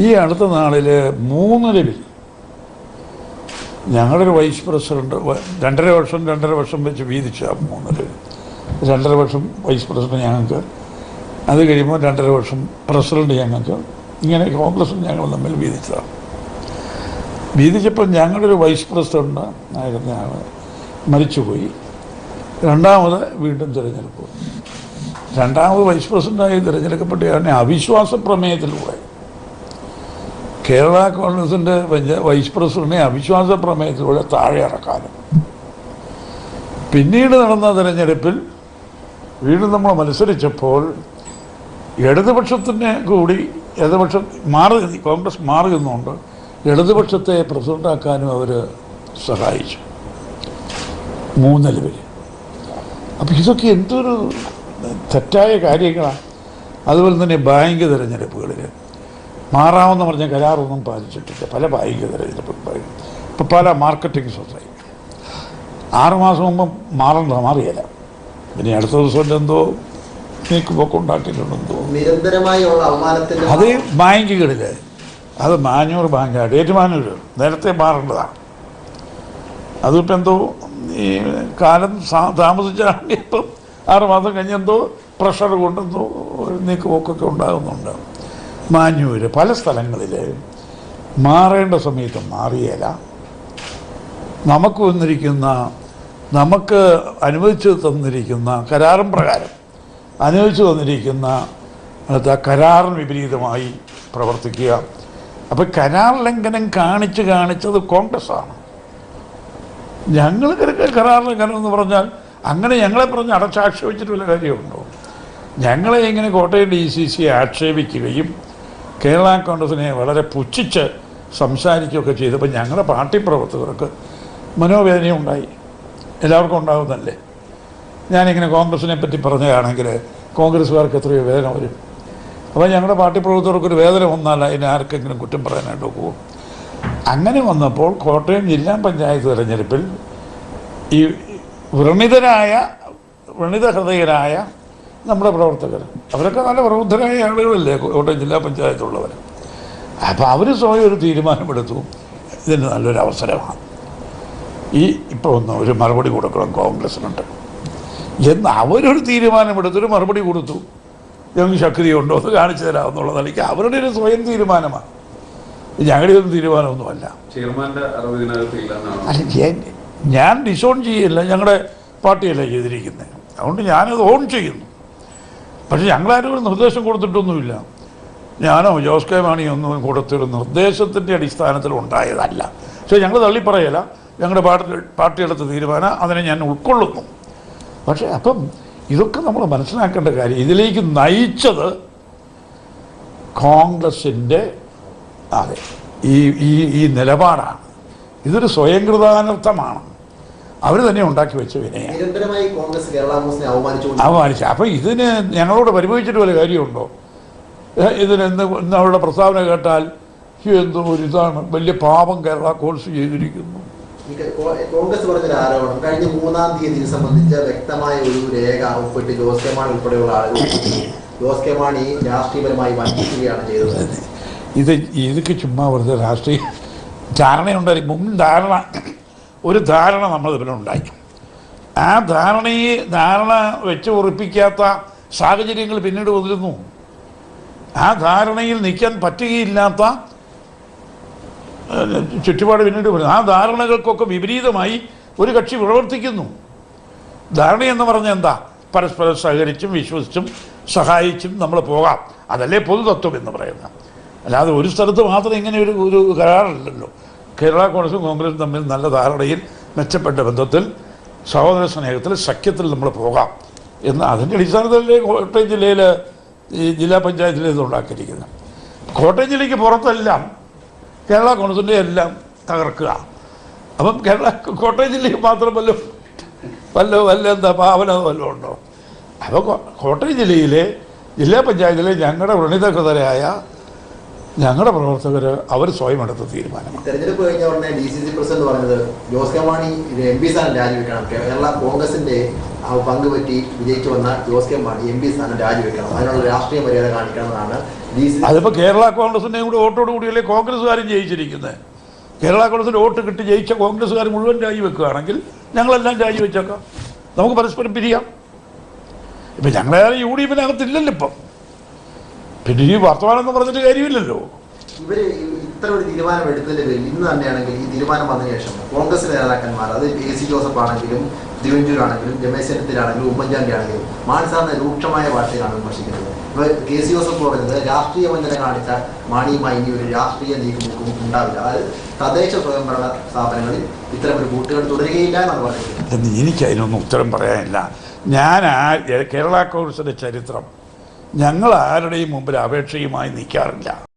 ഈ അടുത്ത നാളിൽ 3 ബിൽ ഞങ്ങളൊരു വൈസ് പ്രസിഡന്റ് 2.5 വർഷം വെച്ച് വീതിച്ച 3 2.5 വർഷം വൈസ് പ്രസിഡന്റ് ഞങ്ങൾക്ക്, അത് കഴിയുമ്പോൾ 2.5 വർഷം പ്രസിഡന്റ് ഞങ്ങൾക്ക്, ഇങ്ങനെ കോൺഗ്രസും ഞങ്ങൾ തമ്മിൽ വീതിച്ചതാണ്. വീതിച്ചപ്പോൾ ഞങ്ങളൊരു വൈസ് പ്രസിഡന്റ് ആയിരുന്ന ആൾ മരിച്ചുപോയി. രണ്ടാമത് വീണ്ടും തിരഞ്ഞെടുപ്പ്. രണ്ടാമത് വൈസ് പ്രസിഡന്റായി തിരഞ്ഞെടുക്കപ്പെട്ടയാളെ അവിശ്വാസ പ്രമേയത്തിലൂടെ കേരള കോൺഗ്രസിൻ്റെ വൈസ് പ്രസിഡന്റിനെ അവിശ്വാസ പ്രമേയത്തിലൂടെ താഴെ ഇറക്കാനും, പിന്നീട് നടന്ന തിരഞ്ഞെടുപ്പിൽ വീണ്ടും നമ്മൾ മത്സരിച്ചപ്പോൾ ഇടതുപക്ഷത്തിനെ കൂടി കോൺഗ്രസ് മാറി നിന്നുകൊണ്ട് ഇടതുപക്ഷത്തെ പ്രസിഡന്റാക്കാനും അവർ സഹായിച്ചു 3 പേര്. അപ്പോൾ ഇതൊക്കെ എന്തൊരു തെറ്റായ കാര്യങ്ങളാണ്. അതുപോലെ തന്നെ ബാങ്ക് തിരഞ്ഞെടുപ്പുകളിൽ മാറാമെന്ന് പറഞ്ഞ കരാറൊന്നും പാലിച്ചിട്ടില്ല. പല ബാങ്ക് തിരഞ്ഞെടുപ്പും പറയും. ഇപ്പോൾ പല മാർക്കറ്റിംഗ് സൊസൈറ്റി 6 മാസം മുമ്പ് മാറിയല്ല, പിന്നെ അടുത്ത ദിവസം എന്തോ നീക്കുപോക്ക് ഉണ്ടാക്കിയിട്ടുണ്ടെന്തോ നിരന്തരമായുള്ള അവമാനത്തിൻ്റെ അത് ബാങ്കുകളിൽ. അത് മാഞ്ഞൂർ ബാങ്കാണ്, ഏറ്റുമാനൂർ നേരത്തെ മാറേണ്ടതാണ്. അതിപ്പോൾ എന്തോ ഈ കാലം താമസിച്ചാണ് ഇപ്പം 6 മാസം കഴിഞ്ഞെന്തോ പ്രഷർ കൊണ്ടെന്തോ നീക്കുപോക്കൊക്കെ ഉണ്ടാകുന്നുണ്ട്. മാഞ്ഞൂര് പല സ്ഥലങ്ങളിൽ മാറേണ്ട സമയത്ത് മാറിയേല. നമുക്ക് അനുവദിച്ചു തന്നിരിക്കുന്ന കരാറും പ്രകാരം അനുവദിച്ചു തന്നിരിക്കുന്ന കരാറിന് വിപരീതമായി പ്രവർത്തിക്കുക. അപ്പോൾ കരാർ ലംഘനം കാണിച്ചത് കോൺഗ്രസ്സാണ്. ഞങ്ങൾ കരാർ ലംഘനം എന്ന് പറഞ്ഞാൽ അങ്ങനെ ഞങ്ങളെ പറഞ്ഞ് അടച്ചാക്ഷേപിച്ചിട്ട് വല്ല കാര്യമുണ്ടോ? ഞങ്ങളെ ഇങ്ങനെ കോട്ടയം DCC ആക്ഷേപിക്കുകയും കേരള കോൺഗ്രസിനെ വളരെ പുച്ഛിച്ച് സംസാരിക്കുകയൊക്കെ ചെയ്തപ്പോൾ ഞങ്ങളുടെ പാർട്ടി പ്രവർത്തകർക്ക് മനോവേദനയുണ്ടായി. എല്ലാവർക്കും ഉണ്ടാകുന്നല്ലേ. ഞാനിങ്ങനെ കോൺഗ്രസിനെ പറ്റി പറഞ്ഞതാണെങ്കിൽ കോൺഗ്രസ്സുകാർക്ക് എത്രയോ വേദന വരും. അപ്പോൾ ഞങ്ങളുടെ പാർട്ടി പ്രവർത്തകർക്കൊരു വേദന വന്നാൽ അതിന് ആർക്കെങ്കിലും കുറ്റം പറയാനായിട്ട് പോകും. അങ്ങനെ വന്നപ്പോൾ കോട്ടയം ജില്ലാ പഞ്ചായത്ത് തിരഞ്ഞെടുപ്പിൽ ഈ വ്രണിത ഹൃദയരായ നമ്മുടെ പ്രവർത്തകർ, അവരൊക്കെ നല്ല പ്രബുദ്ധരായ ആളുകളല്ലേ കോട്ടയം ജില്ലാ പഞ്ചായത്തുള്ളവർ. അപ്പോൾ അവർ സ്വയം ഒരു തീരുമാനമെടുത്തു, ഇതിന് നല്ലൊരു അവസരമാണ്, ഇപ്പോൾ ഒരു മറുപടി കൊടുക്കണം കോൺഗ്രസിനുണ്ട് എന്ന് അവരൊരു തീരുമാനമെടുത്തൊരു മറുപടി കൊടുത്തു. ഞങ്ങൾക്ക് ശക്തിയുണ്ടോ എന്ന് കാണിച്ചു തരാമെന്നുള്ള നിലയ്ക്ക് അവരുടെ ഒരു സ്വയം തീരുമാനമാണ്. ഞങ്ങളുടെ ഒന്നും തീരുമാനമൊന്നുമല്ല. അല്ല, ഞാൻ ഡിസോൺ ചെയ്യില്ല, ഞങ്ങളുടെ പാർട്ടിയല്ല ചെയ്തിരിക്കുന്നത്. അതുകൊണ്ട് ഞാനത് ഓൺ ചെയ്യുന്നു. പക്ഷേ ഞങ്ങളാരും ഒരു നിർദ്ദേശം കൊടുത്തിട്ടൊന്നുമില്ല. ഞാനോ ജോസ് കെ മാണിയോ ഒന്നും കൊടുത്തൊരു നിർദ്ദേശത്തിൻ്റെ അടിസ്ഥാനത്തിൽ ഉണ്ടായതല്ല. പക്ഷേ ഞങ്ങൾ തള്ളിപ്പറയല, ഞങ്ങളുടെ പാർട്ടിയെടുത്ത തീരുമാനം അതിനെ ഞാൻ ഉൾക്കൊള്ളുന്നു. പക്ഷേ അപ്പം ഇതൊക്കെ നമ്മൾ മനസ്സിലാക്കേണ്ട കാര്യം, ഇതിലേക്ക് നയിച്ചത് കോൺഗ്രസിൻ്റെ ഈ നിലപാടാണ്. ഇതൊരു സ്വയംകൃതാനർത്ഥമാണ്, അവർ തന്നെ ഉണ്ടാക്കി വെച്ച വിനയാണ്. അവമാനിച്ചു. അപ്പം ഇതിന് ഞങ്ങളോട് പരിഭവിച്ചിട്ട് വല്ല കാര്യമുണ്ടോ? ഇന്ന് അവരുടെ പ്രസ്താവന കേട്ടാൽ എന്തോ ഒരു ഇതാണ്, വലിയ പാപം കേരള കോൺഗ്രസ് ചെയ്തിരിക്കുന്നു. കോൺഗ്രസ് പറഞ്ഞൊരു ആരോപണം, കഴിഞ്ഞ 3-ാം തീയതി സംബന്ധിച്ച വ്യക്തമായ ഒരു രേഖ ഒപ്പിട്ട് ജോസ് കെ മാണി ഉൾപ്പെടെയുള്ള ആളുകൾ ജോസ് കെ മാണി രാഷ്ട്രീയപരമായി വഞ്ചിക്കുകയാണ് ചെയ്തത്. ഇതൊക്കെ ചുമ്മാ വെറുതെ രാഷ്ട്രീയ ധാരണയുണ്ടായി. ഒരു ധാരണ നമ്മൾ ഇതിലുണ്ടായി. ആ ധാരണ വെച്ച് ഉറപ്പിക്കാത്ത സാഹചര്യങ്ങൾ പിന്നീട് വന്നിരുന്നു. ആ ധാരണയിൽ നിൽക്കാൻ പറ്റുകയില്ലാത്ത ചുറ്റുപാട് പിന്നീട് വരുന്നു. ആ ധാരണകൾക്കൊക്കെ വിപരീതമായി ഒരു കക്ഷി പ്രവർത്തിക്കുന്നു. ധാരണയെന്ന് പറഞ്ഞാൽ എന്താ? പരസ്പരം സഹകരിച്ചും വിശ്വസിച്ചും സഹായിച്ചും നമ്മൾ പോകാം. അതല്ലേ പൊതുതത്വം എന്ന് പറയുന്നത്. അല്ലാതെ ഒരു സ്ഥലത്ത് മാത്രം ഇങ്ങനെ ഒരു കരാറില്ലല്ലോ. കേരള കോൺഗ്രസും കോൺഗ്രസും തമ്മിൽ നല്ല ധാരണയിൽ മെച്ചപ്പെട്ട ബന്ധത്തിൽ സഹോദര സ്നേഹത്തിൽ സഖ്യത്തിൽ നമ്മൾ പോകാം എന്ന് അതിൻ്റെ അടിസ്ഥാനത്തിലല്ലേ കോട്ടയം ജില്ലയിൽ ഈ ജില്ലാ പഞ്ചായത്തിൽ ഇത് ഉണ്ടാക്കിയിരിക്കുന്നത്. കോട്ടയം ജില്ലയ്ക്ക് പുറത്തെല്ലാം കേരള കോൺഗ്രസിൻ്റെ എല്ലാം തകർക്കുക. അപ്പം കോട്ടയം ജില്ലയ്ക്ക് മാത്രം വല്ല എന്താ പാവന വല്ലതും ഉണ്ടോ? അപ്പോൾ കോട്ടയം ജില്ലയിലെ ജില്ലാ പഞ്ചായത്തിലെ ഞങ്ങളുടെ വ്രണിതകൃതരായ ഞങ്ങളുടെ പ്രവർത്തകർ അവർ സ്വയം എടുത്ത തീരുമാനമാണ്. തെരഞ്ഞെടുപ്പ് കഴിഞ്ഞ ഉടനെ DCC പ്രസിഡന്റ് പറഞ്ഞത് ജോസ് കെ മാണി MP സ്ഥാനം രാജിവെക്കണം. കേരള കോൺഗ്രസിന്റെ പങ്ക് പറ്റി വിജയിച്ചു വന്ന ജോസ് കെ മാണി MP സ്ഥാനം രാജിവെക്കണം, അതിനുള്ള രാഷ്ട്രീയ മര്യാദ കാണിക്കണമെന്നാണ് DCC. അതിപ്പോൾ കേരള കോൺഗ്രസിൻ്റെ കൂടെ വോട്ടോട് കൂടിയല്ലേ കോൺഗ്രസ്സുകാരും ജയിച്ചിരിക്കുന്നത്. കേരള കോൺഗ്രസിന് വോട്ട് കിട്ടി ജയിച്ച കോൺഗ്രസ്സുകാർ മുഴുവൻ രാജിവെക്കുകയാണെങ്കിൽ ഞങ്ങളെല്ലാം രാജിവെച്ചേക്കാം, നമുക്ക് പരസ്പരം പിരിയാം. ഇപ്പം ഞങ്ങളേറെ UDF-നകത്തില്ലല്ലോ ഇപ്പം, പിന്നെ ഈ വർത്തമാനം എന്ന് പറഞ്ഞിട്ട് കാര്യമില്ലല്ലോ. ഇവര് ഇത്ര ഒരു തീരുമാനം എടുത്തതിന്റെ പേരിൽ ഇന്ന് തന്നെയാണെങ്കിൽ ഈ തീരുമാനം വന്നതിന് ശേഷം കോൺഗ്രസ് നേതാക്കന്മാർ, അത് AC ജോസഫ് ആണെങ്കിലും തിരുവഞ്ചൂർ ആണെങ്കിലും രമേശ് ചെന്നിത്തലാണെങ്കിലും ഉമ്മൻചാണ്ടി ആണെങ്കിലും മാണി സാറിനെ രൂക്ഷമായ ഭാഷയിലാണ് വിമർശിക്കുന്നത്. ഇപ്പോൾ KC ജോസഫ് പറഞ്ഞത് രാഷ്ട്രീയ വഞ്ചന കാണിച്ചാൽ മാണിയുമായി ഇനി ഒരു രാഷ്ട്രീയ നീക്കുമുക്കും ഉണ്ടാവില്ല, അതായത് തദ്ദേശ സ്വയംഭരണ സ്ഥാപനങ്ങളിൽ ഇത്തരം ഒരു കൂട്ടുകൾ തുടരുകയില്ല എന്നാണ് പറഞ്ഞത്. എനിക്കതിനൊന്നും ഉത്തരം പറയാനില്ല. ഞാൻ കേരള കോൺഗ്രസിൻ്റെ ചരിത്രം ഞങ്ങൾ ആരുടെയും മുമ്പിൽ അപേക്ഷയുമായി നിൽക്കാറില്ല.